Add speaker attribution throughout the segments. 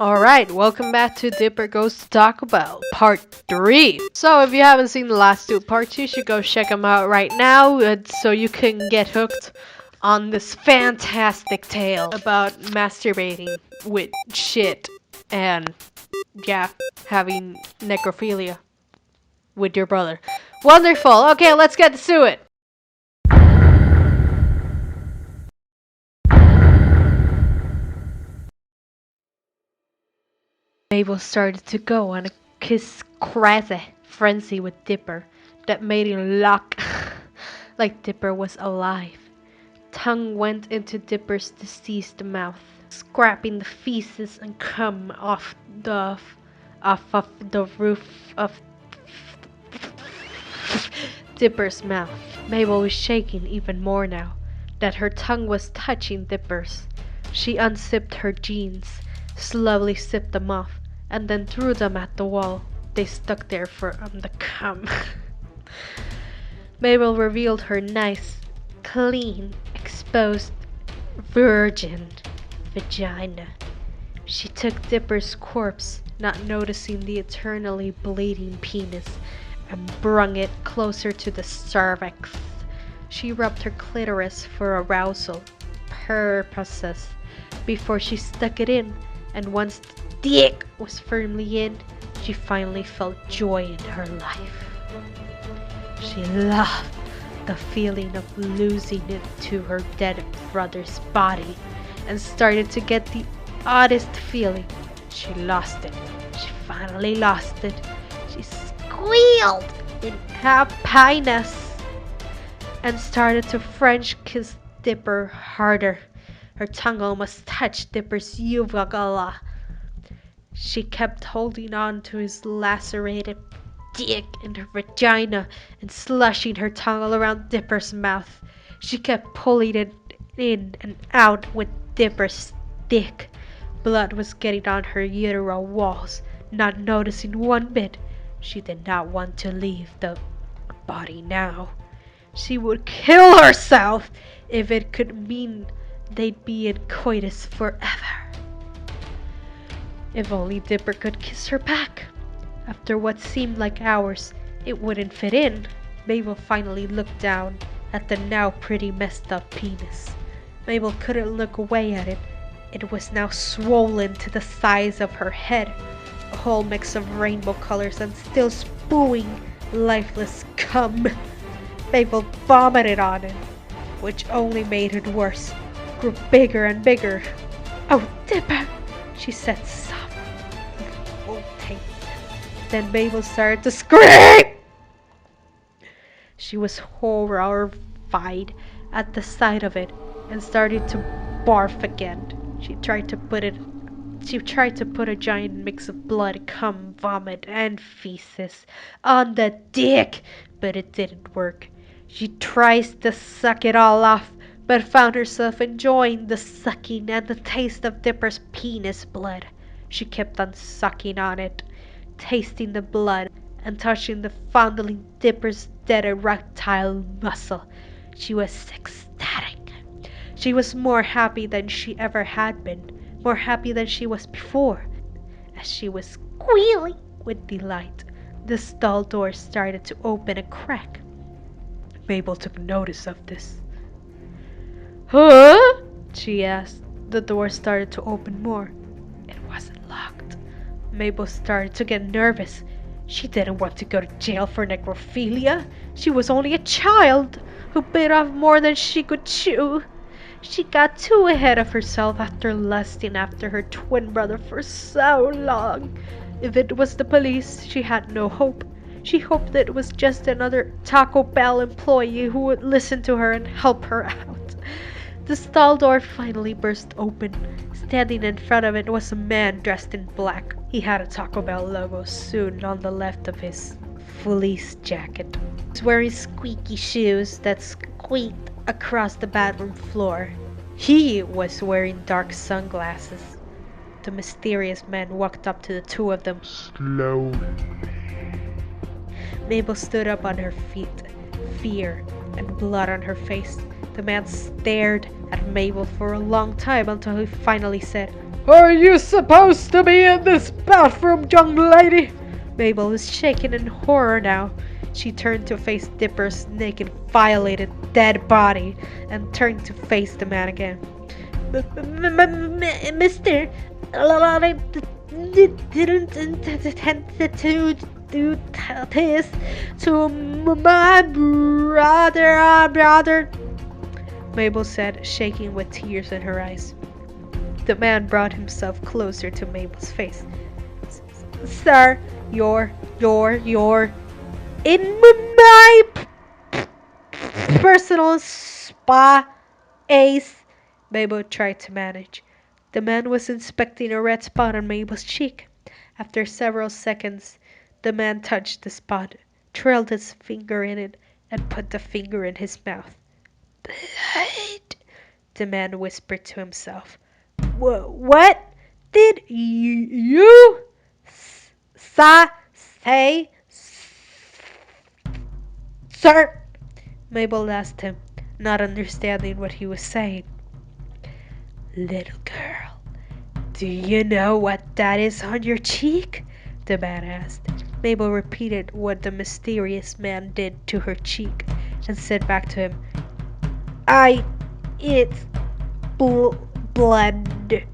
Speaker 1: Alright, welcome back to Dipper Goes to Taco Bell, Part 3. So if you haven't seen the last two parts, you should go check them out right now so you can get hooked on this fantastic tale about masturbating with shit and, yeah, having necrophilia with your brother. Wonderful! Okay, let's get to it! Mabel started to go on a kiss crazy frenzy with Dipper that made him lock like Dipper was alive. Tongue went into Dipper's deceased mouth, scraping the feces and cum off of the roof of Dipper's mouth. Mabel was shaking even more now that her tongue was touching Dipper's. She unzipped her jeans, slowly zipped them off, and then threw them at the wall. They stuck there from the cum. Mabel revealed her nice, clean, exposed, virgin vagina. She took Dipper's corpse, not noticing the eternally bleeding penis, and brung it closer to the cervix. She rubbed her clitoris for arousal purposes before she stuck it in, and once the dick was firmly in, she finally felt joy in her life. She loved the feeling of losing it to her dead brother's body and started to get the oddest feeling. She lost it. She finally lost it. She squealed in happiness and started to French kiss Dipper harder. Her tongue almost touched Dipper's uvula. She kept holding on to his lacerated dick in her vagina and slushing her tongue all around Dipper's mouth. She kept pulling it in and out with Dipper's dick. Blood was getting on her uteral walls, not noticing one bit. She did not want to leave the body now. She would kill herself if it could mean they'd be in coitus forever. If only Dipper could kiss her back. After what seemed like hours, it wouldn't fit in. Mabel finally looked down at the now pretty messed up penis. Mabel couldn't look away at it. It was now swollen to the size of her head, a whole mix of rainbow colors and still spewing lifeless cum. Mabel vomited on it, which only made it worse. It grew bigger and bigger. "Oh, Dipper," she said softly. Then Mabel started to scream. She was horrified at the sight of it and started to barf again. She tried to put a giant mix of blood, cum, vomit, and feces on the dick, but it didn't work. She tries to suck it all off, but found herself enjoying the sucking and the taste of Dipper's penis blood. She kept on sucking on it, tasting the blood and touching the fondling Dipper's dead erectile muscle. She was ecstatic. She was more happy than she ever had been, more happy than she was before. As she was squealing with delight, the stall door started to open a crack. Mabel took notice of this. "Huh?" she asked. The door started to open more. It wasn't locked. Mabel started to get nervous. She didn't want to go to jail for necrophilia. She was only a child who bit off more than she could chew. She got too ahead of herself after lusting after her twin brother for so long. If it was the police, she had no hope. She hoped that it was just another Taco Bell employee who would listen to her and help her out. The stall door finally burst open. Standing in front of it was a man dressed in black. He had a Taco Bell logo sewn on the left of his fleece jacket. He was wearing squeaky shoes that squeaked across the bathroom floor. He was wearing dark sunglasses. The mysterious man walked up to the two of them slowly. Mabel stood up on her feet, fear and blood on her face. The man stared at Mabel for a long time until he finally said, "Are you supposed to be in this bathroom, young lady?" Mabel was shaking in horror now. She turned to face Dipper's naked, violated, dead body and turned to face the man again. Mister, I didn't intend to do this to my brother, Mabel said, shaking with tears in her eyes. The man brought himself closer to Mabel's face. Sir, you're in my personal spa ace, Mabel tried to manage. The man was inspecting a red spot on Mabel's cheek. After several seconds, the man touched the spot, trailed his finger in it, and put the finger in his mouth. Blood, the man whispered to himself. What did you say, sir? Mabel asked him, not understanding what he was saying. Little girl, do you know what that is on your cheek? The man asked. Mabel repeated what the mysterious man did to her cheek and said back to him, it's blood.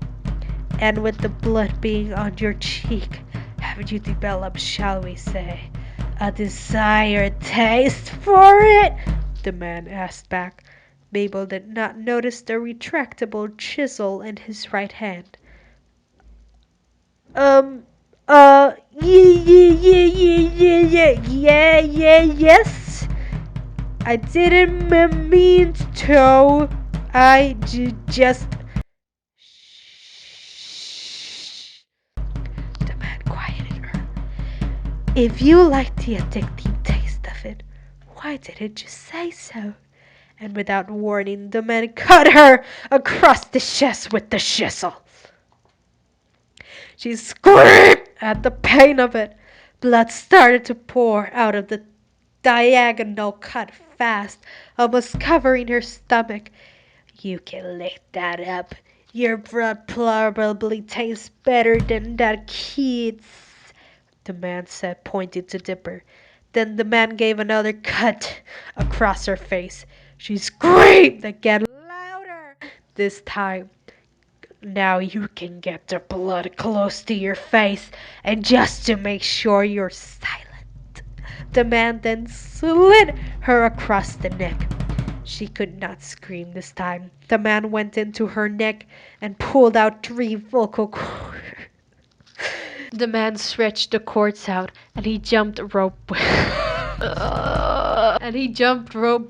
Speaker 1: And with the blood being on your cheek, have you developed, shall we say, a desired taste for it? The man asked back. Mabel did not notice the retractable chisel in his right hand. Yes. I didn't mean to. I just. Shh. The man quieted her. If you like the addicting taste of it, why didn't you say so? And without warning, the man cut her across the chest with the chisel. She screamed at the pain of it. Blood started to pour out of the diagonal cut fast, almost covering her stomach. You can lick that up. Your blood probably tastes better than that kid's, the man said, pointing to Dipper. Then the man gave another cut across her face. She screamed again, louder this time. Now you can get the blood close to your face, and just to make sure you're silent. The man then slid her across the neck. She could not scream this time. The man went into her neck and pulled out 3 vocal cords. The man stretched the cords out, and he jumped rope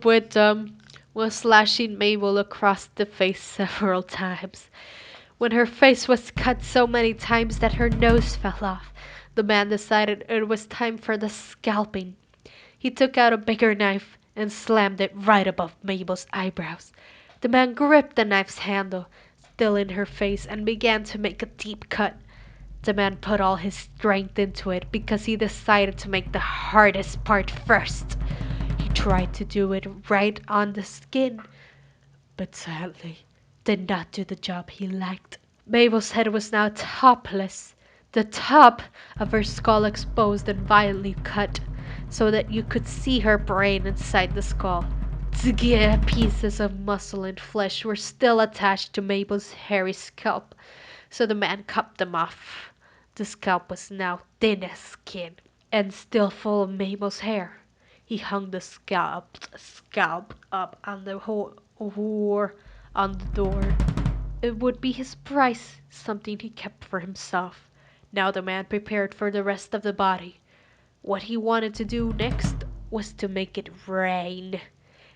Speaker 1: with them, while slashing Mabel across the face several times. When her face was cut so many times that her nose fell off, the man decided it was time for the scalping. He took out a bigger knife and slammed it right above Mabel's eyebrows. The man gripped the knife's handle, still in her face, and began to make a deep cut. The man put all his strength into it because he decided to make the hardest part first. He tried to do it right on the skin, but sadly did not do the job he liked. Mabel's head was now topless, the top of her skull exposed and violently cut, so that you could see her brain inside the skull. Pieces of muscle and flesh were still attached to Mabel's hairy scalp, so the man cut them off. The scalp was now thin as skin, and still full of Mabel's hair. He hung the scalp up on the on the door. It would be his prize, something he kept for himself. Now the man prepared for the rest of the body. What he wanted to do next was to make it rain.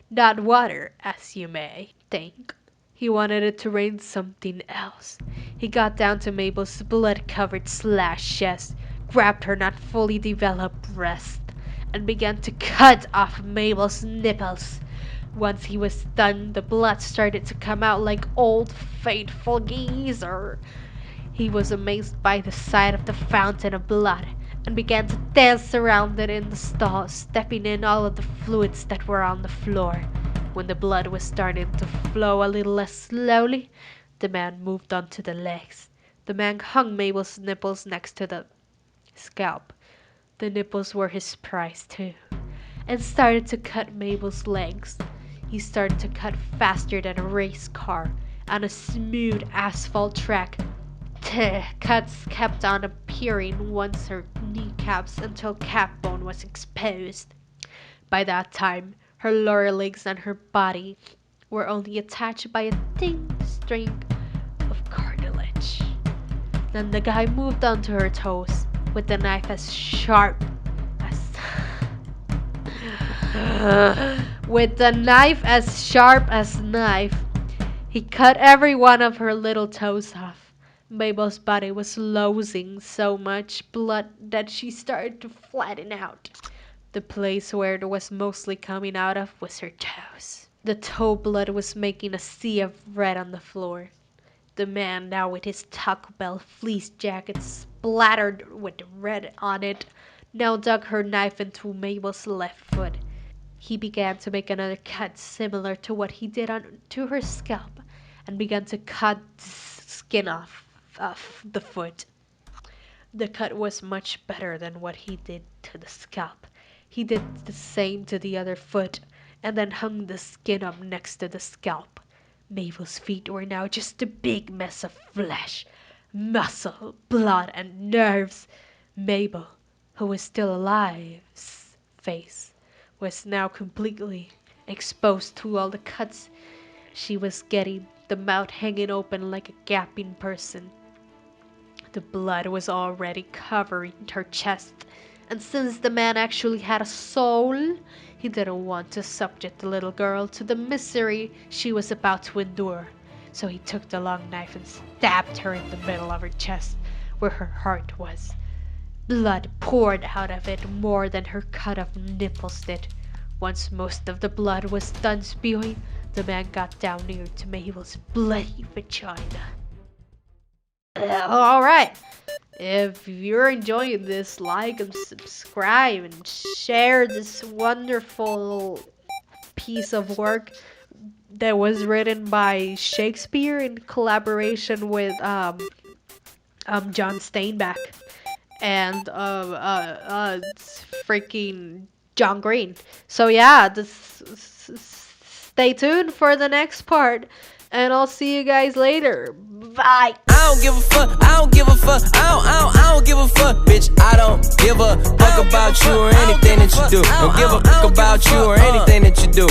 Speaker 1: Not water, as you may think. He wanted it to rain something else. He got down to Mabel's blood-covered slashed chest, grabbed her not fully developed breast, and began to cut off Mabel's nipples. Once he was done, the blood started to come out like old faithful geezer. He was amazed by the sight of the fountain of blood, and began to dance around it in the stall, stepping in all of the fluids that were on the floor. When the blood was starting to flow a little less slowly, the man moved on to the legs. The man hung Mabel's nipples next to the scalp. The nipples were his prize too, and started to cut Mabel's legs. He started to cut faster than a race car on a smooth asphalt track. Cuts kept on appearing once her kneecaps until calf bone was exposed. By that time, her lower legs and her body were only attached by a thin string of cartilage. Then the guy moved on to her toes with the knife as sharp as with the knife as sharp as knife. He cut every one of her little toes off. Mabel's body was losing so much blood that she started to flatten out. The place where it was mostly coming out of was her toes. The toe blood was making a sea of red on the floor. The man, now with his Taco Bell fleece jacket splattered with red on it, now dug her knife into Mabel's left foot. He began to make another cut similar to what he did to her scalp, and began to cut the skin off the foot. The cut was much better than what he did to the scalp. He did the same to the other foot, and then hung the skin up next to the scalp. Mabel's feet were now just a big mess of flesh, muscle, blood, and nerves. Mabel, who was still alive's face was now completely exposed to all the cuts she was getting, the mouth hanging open like a gaping person. The blood was already covering her chest, and since the man actually had a soul, he didn't want to subject the little girl to the misery she was about to endure. So he took the long knife and stabbed her in the middle of her chest, where her heart was. Blood poured out of it more than her cut of nipples did. Once most of the blood was done spewing, the man got down near to Mabel's bloody vagina. Alright, if you're enjoying this, like and subscribe and share this wonderful piece of work that was written by Shakespeare in collaboration with John Steinbeck and freaking John Green. So yeah, stay tuned for the next part, and I'll see you guys later. Bye.
Speaker 2: I don't give a fuck, I don't give a fuck, I don't give a fuck, bitch. I don't give a fuck about you or anything that you do. Don't give a fuck about you or anything that you do.